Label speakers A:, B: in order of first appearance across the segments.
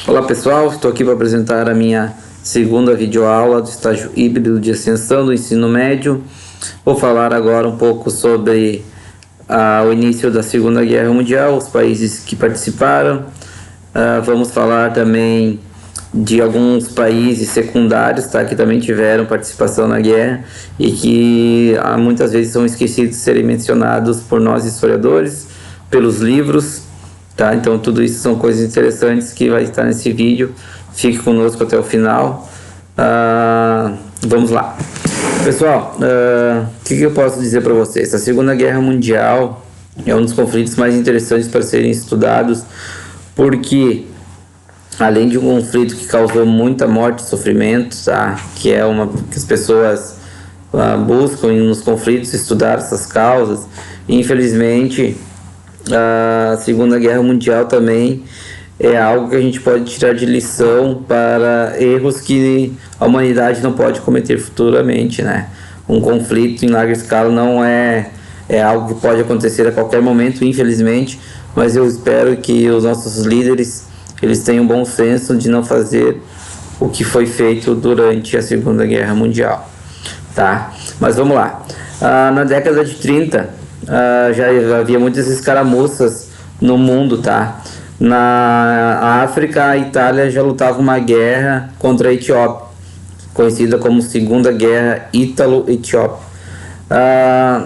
A: Olá pessoal, estou aqui para apresentar a minha segunda videoaula do estágio híbrido de extensão do ensino médio. Vou falar agora um pouco sobre o início da Segunda Guerra Mundial, os países que participaram. Vamos falar também de alguns países secundários, tá, que também tiveram participação na guerra e que muitas vezes são esquecidos de serem mencionados por nós historiadores, pelos livros. Tá, então tudo isso são coisas interessantes que vai estar nesse vídeo. Fique conosco até o final. Vamos lá. Pessoal, o que eu posso dizer para vocês? A Segunda Guerra Mundial é um dos conflitos mais interessantes para serem estudados, porque além de um conflito que causou muita morte e sofrimento, tá, que as pessoas buscam nos conflitos estudar essas causas, infelizmente a Segunda Guerra Mundial também é algo que a gente pode tirar de lição para erros que a humanidade não pode cometer futuramente, né? Um conflito em larga escala não é algo que pode acontecer a qualquer momento, infelizmente, mas eu espero que os nossos líderes eles tenham bom senso de não fazer o que foi feito durante a Segunda Guerra Mundial, tá? Mas vamos lá. Na década de 30 já havia muitas escaramuças no mundo, tá? Na África, a Itália já lutava uma guerra contra a Etiópia, conhecida como Segunda Guerra Ítalo-Etiópia.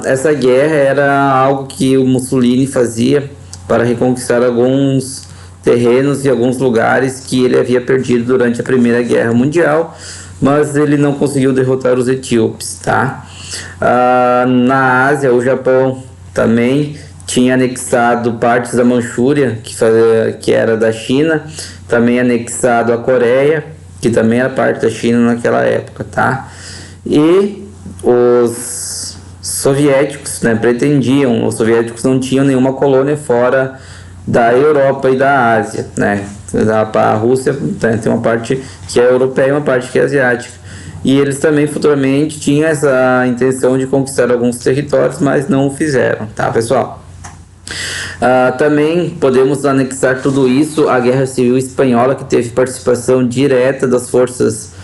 A: Essa guerra era algo que o Mussolini fazia para reconquistar alguns terrenos e alguns lugares que ele havia perdido durante a Primeira Guerra Mundial, mas ele não conseguiu derrotar os etíopes, tá? Na Ásia, o Japão também tinha anexado partes da Manchúria, que era da China, também anexado a Coreia, que também era parte da China naquela época, tá? E os soviéticos, né, os soviéticos não tinham nenhuma colônia fora da Europa e da Ásia, né? A Rússia tem uma parte que é europeia e uma parte que é asiática. E eles também futuramente tinham essa intenção de conquistar alguns territórios, mas não o fizeram, tá, pessoal? Também podemos anexar tudo isso à Guerra Civil Espanhola, que teve participação direta das forças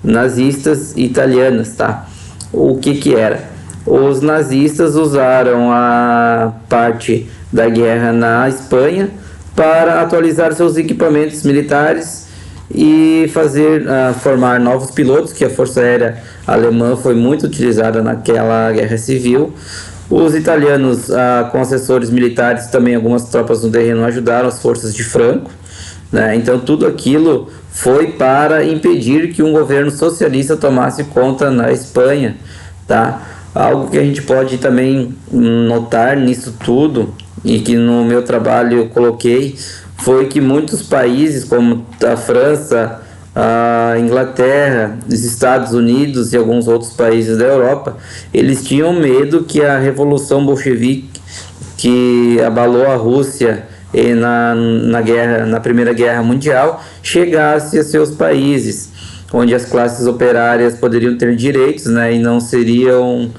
A: nazistas e italianas, tá? O que era? Os nazistas usaram a parte da guerra na Espanha para atualizar seus equipamentos militares e formar novos pilotos, que a Força Aérea Alemã foi muito utilizada naquela guerra civil. Os italianos, com assessores militares, também algumas tropas no terreno ajudaram as forças de Franco, né? Então tudo aquilo foi para impedir que um governo socialista tomasse conta na Espanha, tá? Algo que a gente pode também notar nisso tudo, e que no meu trabalho eu coloquei, foi que muitos países como a França, a Inglaterra, os Estados Unidos e alguns outros países da Europa, eles tinham medo que a Revolução Bolchevique, que abalou a Rússia na Primeira Guerra Mundial, chegasse a seus países, onde as classes operárias poderiam ter direitos, né, e não seriam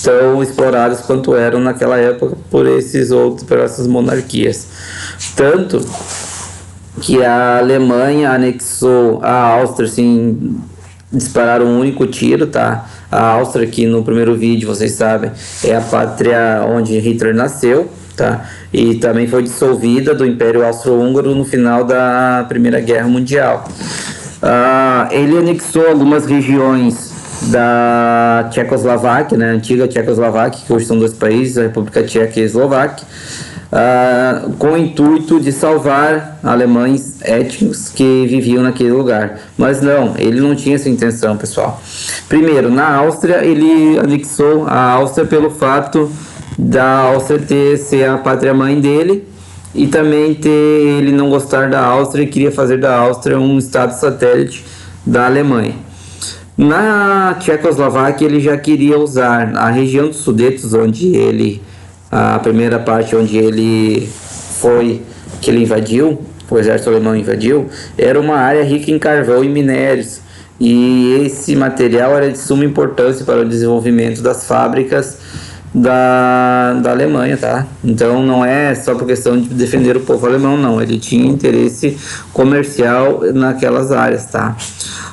A: tão exploradas quanto eram naquela época por essas monarquias. Tanto que a Alemanha anexou a Áustria sem disparar um único tiro, tá? A Áustria, que no primeiro vídeo, vocês sabem, é a pátria onde Hitler nasceu, tá? E também foi dissolvida do Império Austro-Húngaro no final da Primeira Guerra Mundial. Ele anexou algumas regiões da Tchecoslováquia, né, antiga Tchecoslováquia, que hoje são dois países, a República Tcheca e a Eslováquia, com o intuito de salvar alemães étnicos que viviam naquele lugar. Mas não, ele não tinha essa intenção, pessoal. Primeiro, na Áustria, ele anexou a Áustria pelo fato da Áustria ser a pátria-mãe dele, e também ele não gostar da Áustria e queria fazer da Áustria um estado satélite da Alemanha. Na Tchecoslováquia, ele já queria usar a região dos Sudetos, a primeira parte onde ele invadiu, o exército alemão invadiu, era uma área rica em carvão e minérios, e esse material era de suma importância para o desenvolvimento das fábricas da Alemanha, tá? Então não é só por questão de defender o povo alemão, não. Ele tinha interesse comercial naquelas áreas, tá?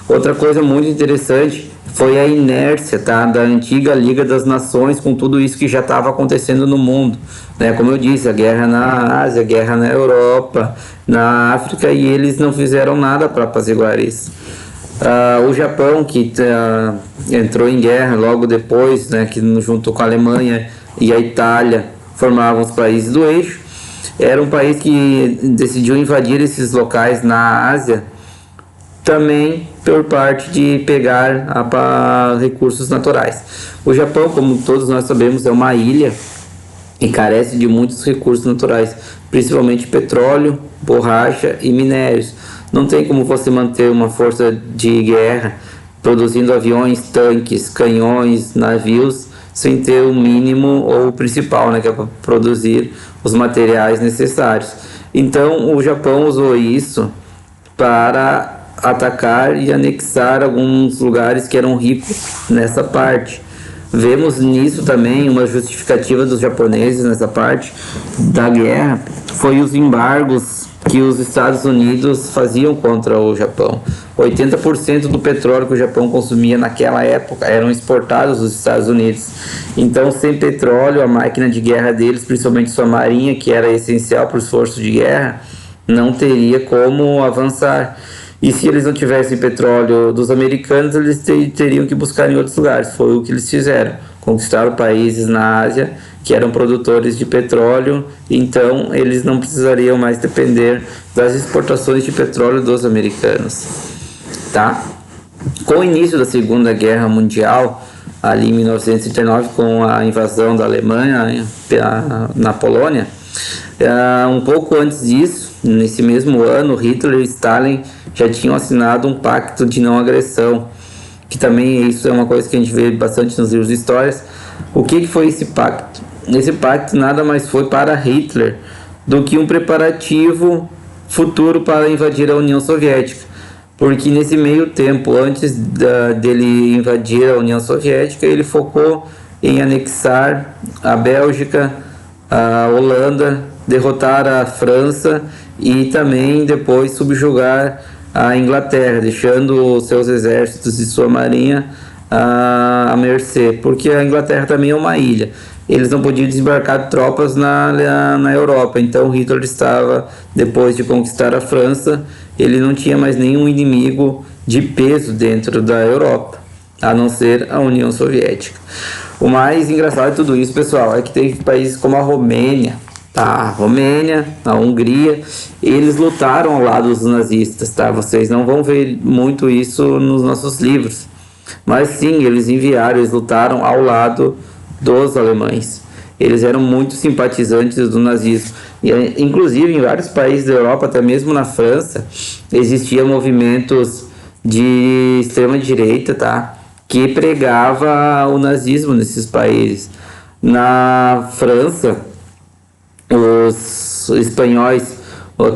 A: Outra coisa muito interessante foi a inércia, tá, da antiga Liga das Nações com tudo isso que já estava acontecendo no mundo, né? Como eu disse, a guerra na Ásia, a guerra na Europa, na África, e eles não fizeram nada para apaziguar isso. O Japão, que entrou em guerra logo depois, né, que junto com a Alemanha e a Itália formavam os países do eixo, era um país que decidiu invadir esses locais na Ásia, também por parte de pegar recursos naturais. O Japão, como todos nós sabemos, é uma ilha e carece de muitos recursos naturais, principalmente petróleo, borracha e minérios. Não tem como você manter uma força de guerra produzindo aviões, tanques, canhões, navios, sem ter o mínimo ou o principal, né, que é para produzir os materiais necessários. Então o Japão usou isso para atacar e anexar alguns lugares que eram ricos nessa parte. Vemos nisso também uma justificativa dos japoneses nessa parte da guerra, foi os embargos que os Estados Unidos faziam contra o Japão. 80% do petróleo que o Japão consumia naquela época eram exportados dos Estados Unidos. Então, sem petróleo, a máquina de guerra deles, principalmente sua marinha, que era essencial para o esforço de guerra, não teria como avançar. E se eles não tivessem petróleo dos americanos, eles teriam que buscar em outros lugares. Foi o que eles fizeram. Conquistaram países na Ásia que eram produtores de petróleo, então eles não precisariam mais depender das exportações de petróleo dos americanos. Tá? Com o início da Segunda Guerra Mundial, ali em 1939, com a invasão da Alemanha na Polônia, um pouco antes disso, nesse mesmo ano, Hitler e Stalin já tinham assinado um pacto de não agressão, que também isso é uma coisa que a gente vê bastante nos livros de histórias. O que foi esse pacto? Esse pacto nada mais foi para Hitler do que um preparativo futuro para invadir a União Soviética, porque nesse meio tempo, antes dele invadir a União Soviética, ele focou em anexar a Bélgica, a Holanda, derrotar a França e também depois subjugar a Inglaterra, deixando os seus exércitos e sua marinha à mercê, porque a Inglaterra também é uma ilha. Eles não podiam desembarcar tropas na Europa, então Hitler estava, depois de conquistar a França, ele não tinha mais nenhum inimigo de peso dentro da Europa, a não ser a União Soviética. O mais engraçado de tudo isso, pessoal, é que tem países como a Romênia, tá? A Romênia, a Hungria, eles lutaram ao lado dos nazistas, tá? Vocês não vão ver muito isso nos nossos livros, mas sim, eles lutaram ao lado dos alemães. Eles eram muito simpatizantes do nazismo. E, inclusive, em vários países da Europa, até mesmo na França, existiam movimentos de extrema-direita, tá? Que pregava o nazismo nesses países. Na França, os espanhóis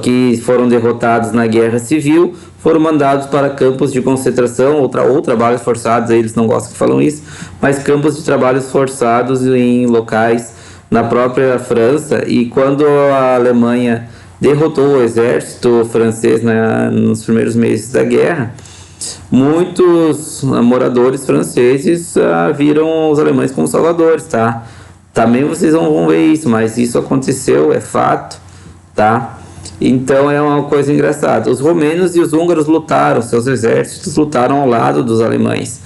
A: que foram derrotados na Guerra Civil foram mandados para campos de concentração ou trabalhos forçados, eles não gostam que falam isso, mas campos de trabalhos forçados em locais na própria França. E quando a Alemanha derrotou o exército francês nos primeiros meses da guerra, muitos moradores franceses viram os alemães como salvadores, tá? Também vocês não vão ver isso, mas isso aconteceu, é fato, tá? Então é uma coisa engraçada. Os romenos e os húngaros lutaram, seus exércitos lutaram ao lado dos alemães.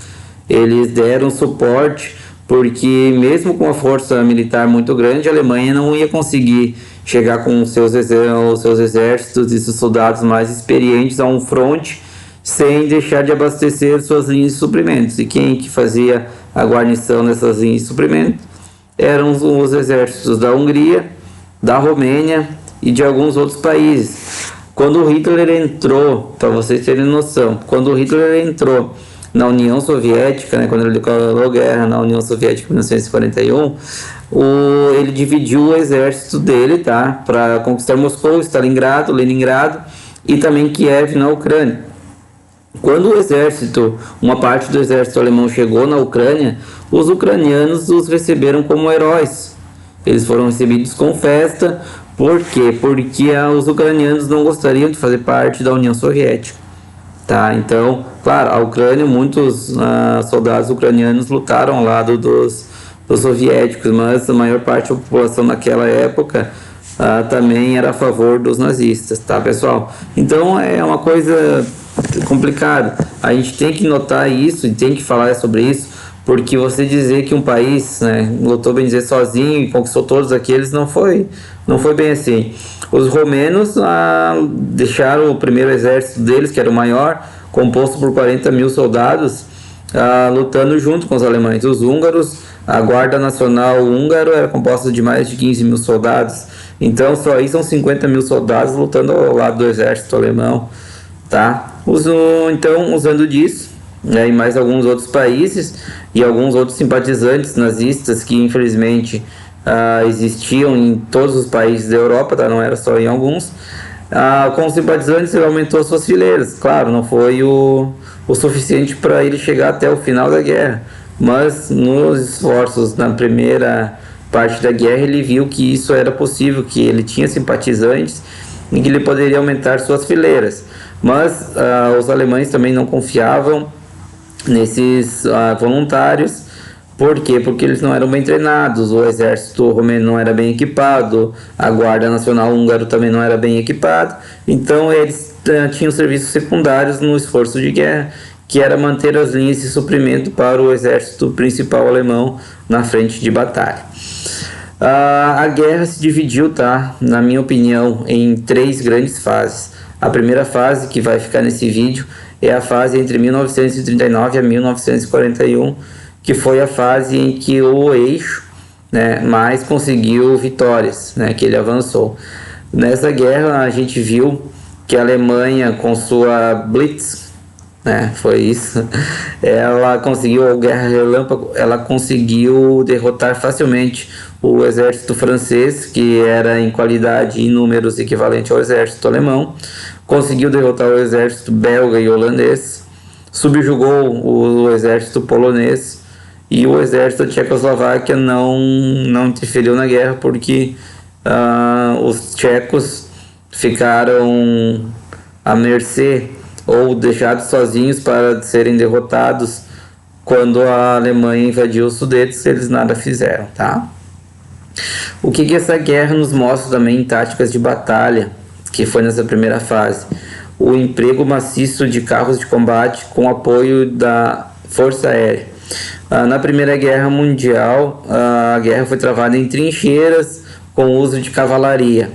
A: Eles deram suporte, porque mesmo com a força militar muito grande, a Alemanha não ia conseguir chegar com os seus exércitos e seus soldados mais experientes a um fronte sem deixar de abastecer suas linhas de suprimentos. E quem que fazia a guarnição nessas linhas de suprimentos? Eram os exércitos da Hungria, da Romênia e de alguns outros países. Quando o Hitler entrou, para vocês terem noção, quando o Hitler entrou na União Soviética, né, quando ele declarou guerra na União Soviética em 1941, ele dividiu o exército dele, tá, para conquistar Moscou, Stalingrado, Leningrado e também Kiev na Ucrânia. Quando o exército, uma parte do exército alemão chegou na Ucrânia, os ucranianos os receberam como heróis. Eles foram recebidos com festa. Por quê? Porque os ucranianos não gostariam de fazer parte da União Soviética. Tá? Então, claro, a Ucrânia, muitos soldados ucranianos lutaram ao lado dos soviéticos, mas a maior parte da população naquela época também era a favor dos nazistas, tá, pessoal? Então é uma coisa complicada. A gente tem que notar isso e tem que falar sobre isso, porque você dizer que um país, né, lutou, bem dizer, sozinho e conquistou todos aqueles, não foi bem assim. Os romenos deixaram o primeiro exército deles, que era o maior, composto por 40 mil soldados, lutando junto com os alemães. Os húngaros, a Guarda Nacional Húngaro era composta de mais de 15 mil soldados. Então, só aí são 50 mil soldados lutando ao lado do exército alemão, tá? Então, usando disso, né, e mais alguns outros países e alguns outros simpatizantes nazistas que, infelizmente, existiam em todos os países da Europa, tá? Não era só em alguns. Com os simpatizantes, ele aumentou suas fileiras. Claro, não foi o suficiente para ele chegar até o final da guerra, mas nos esforços na primeira parte da guerra ele viu que isso era possível, que ele tinha simpatizantes e que ele poderia aumentar suas fileiras. Mas os alemães também não confiavam nesses voluntários. Por quê? Porque eles não eram bem treinados, o exército romeno não era bem equipado, a Guarda Nacional Húngaro também não era bem equipado, então eles tinham serviços secundários no esforço de guerra, que era manter as linhas de suprimento para o exército principal alemão na frente de batalha. A guerra se dividiu, tá, na minha opinião, em 3 grandes fases. A primeira fase, que vai ficar nesse vídeo, é a fase entre 1939 a 1941, que foi a fase em que o eixo, né, mais conseguiu vitórias, né, que ele avançou. Nessa guerra a gente viu que a Alemanha, com sua Blitz, né, foi isso, ela conseguiu, a guerra relâmpago, ela conseguiu derrotar facilmente o exército francês, que era em qualidade e números equivalente ao exército alemão, conseguiu derrotar o exército belga e holandês, subjugou o exército polonês, e o exército da Tchecoslováquia não interferiu na guerra, porque os tchecos ficaram à mercê ou deixados sozinhos para serem derrotados quando a Alemanha invadiu os Sudetos. Eles nada fizeram, tá? O que essa guerra nos mostra também em táticas de batalha, que foi nessa primeira fase? O emprego maciço de carros de combate com apoio da Força Aérea. Na Primeira Guerra Mundial, a guerra foi travada em trincheiras com o uso de cavalaria.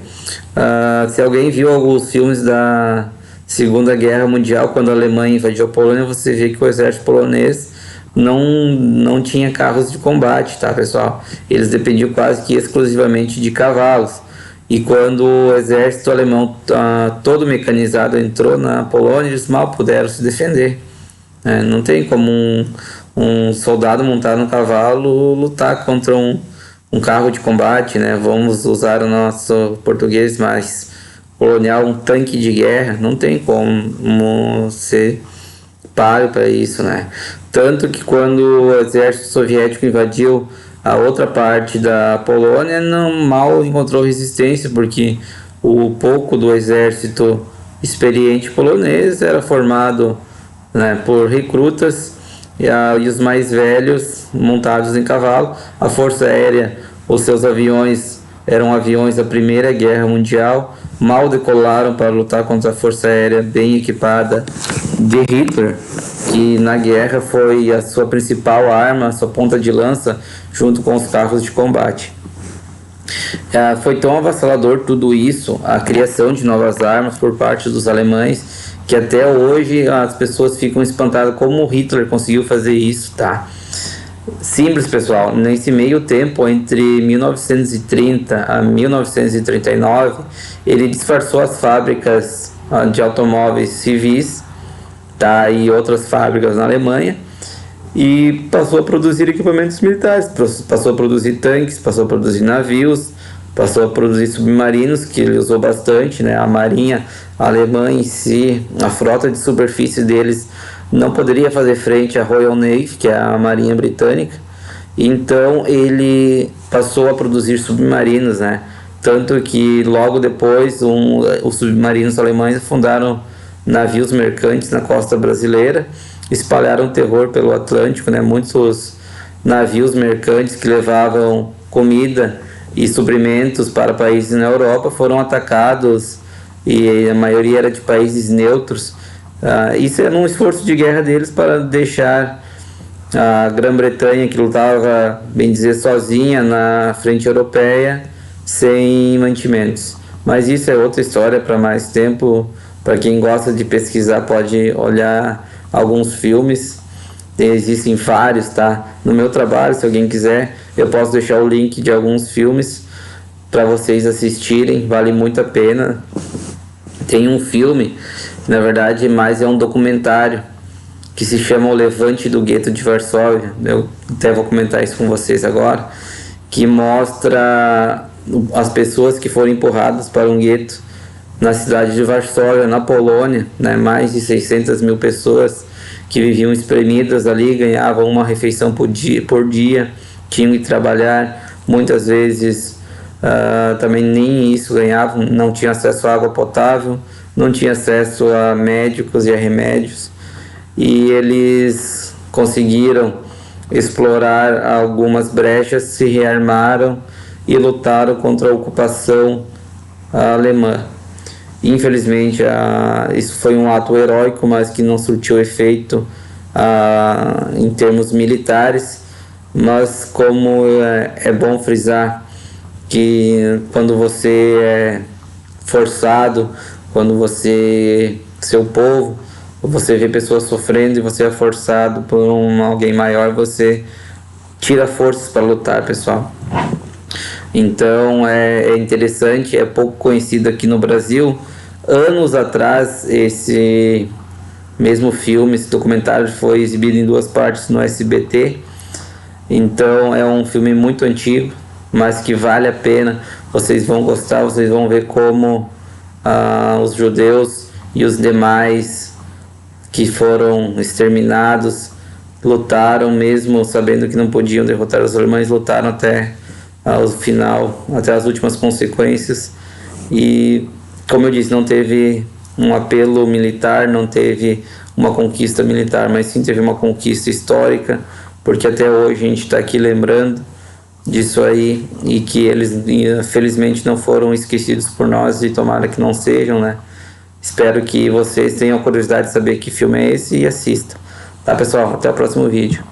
A: Se alguém viu alguns filmes da Segunda Guerra Mundial, quando a Alemanha invadiu a Polônia, você vê que o exército polonês não tinha carros de combate, tá, pessoal? Eles dependiam quase que exclusivamente de cavalos. E quando o exército alemão todo mecanizado entrou na Polônia, eles mal puderam se defender. Não tem como um soldado montado no cavalo lutar contra um carro de combate, né? Vamos usar o nosso português mais colonial, um tanque de guerra. Não tem como ser páreo para isso, né? Tanto que quando o exército soviético invadiu a outra parte da Polônia, mal encontrou resistência, porque o pouco do exército experiente polonês era formado, né, por recrutas e os mais velhos montados em cavalo. A Força Aérea, os seus aviões eram aviões da Primeira Guerra Mundial, mal decolaram para lutar contra a Força Aérea bem equipada de Hitler, que na guerra foi a sua principal arma, a sua ponta de lança, junto com os carros de combate. Foi tão avassalador tudo isso, a criação de novas armas por parte dos alemães, que até hoje as pessoas ficam espantadas como Hitler conseguiu fazer isso, tá? Simples, pessoal. Nesse meio tempo, entre 1930 a 1939, ele disfarçou as fábricas de automóveis civis, tá, e outras fábricas na Alemanha, e passou a produzir equipamentos militares, passou a produzir tanques, passou a produzir navios, passou a produzir submarinos, que ele usou bastante, né? A marinha alemã em si, a frota de superfície deles não poderia fazer frente à Royal Navy, que é a marinha britânica. Então ele passou a produzir submarinos, né? Tanto que logo depois os submarinos alemães fundaram navios mercantes na costa brasileira, espalharam terror pelo Atlântico, né? Muitos navios mercantes que levavam comida e suprimentos para países na Europa foram atacados, e a maioria era de países neutros. Isso era um esforço de guerra deles para deixar a Grã-Bretanha, que lutava, bem dizer, sozinha na frente europeia, sem mantimentos. Mas isso é outra história para mais tempo. Para quem gosta de pesquisar, pode olhar alguns filmes. Existem vários, tá? No meu trabalho, se alguém quiser, eu posso deixar o link de alguns filmes para vocês assistirem, vale muito a pena. Tem um filme, na verdade, mas é um documentário, que se chama O Levante do Gueto de Varsóvia. Eu até vou comentar isso com vocês agora, que mostra as pessoas que foram empurradas para um gueto na cidade de Varsóvia, na Polônia, né? Mais de 600 mil pessoas que viviam espremidas ali, ganhavam uma refeição por dia, tinham que trabalhar, muitas vezes também nem isso ganhavam, não tinham acesso à água potável, não tinham acesso a médicos e a remédios, e eles conseguiram explorar algumas brechas, se rearmaram e lutaram contra a ocupação alemã. Infelizmente, isso foi um ato heróico, mas que não surtiu efeito em termos militares. Mas como é bom frisar que quando você é forçado, quando seu povo, você vê pessoas sofrendo e você é forçado por alguém maior, você tira forças para lutar, pessoal. Então é interessante, é pouco conhecido aqui no Brasil. Anos atrás, esse mesmo filme, esse documentário foi exibido em 2 partes no SBT. Então é um filme muito antigo, mas que vale a pena. Vocês vão gostar, vocês vão ver como os judeus e os demais que foram exterminados lutaram, mesmo sabendo que não podiam derrotar os alemães, lutaram até o final, até as últimas consequências. E como eu disse, não teve um apelo militar, não teve uma conquista militar, mas sim teve uma conquista histórica, porque até hoje a gente está aqui lembrando disso aí, e que eles felizmente não foram esquecidos por nós, e tomara que não sejam, né? Espero que vocês tenham curiosidade de saber que filme é esse e assistam. Tá, pessoal? Até o próximo vídeo.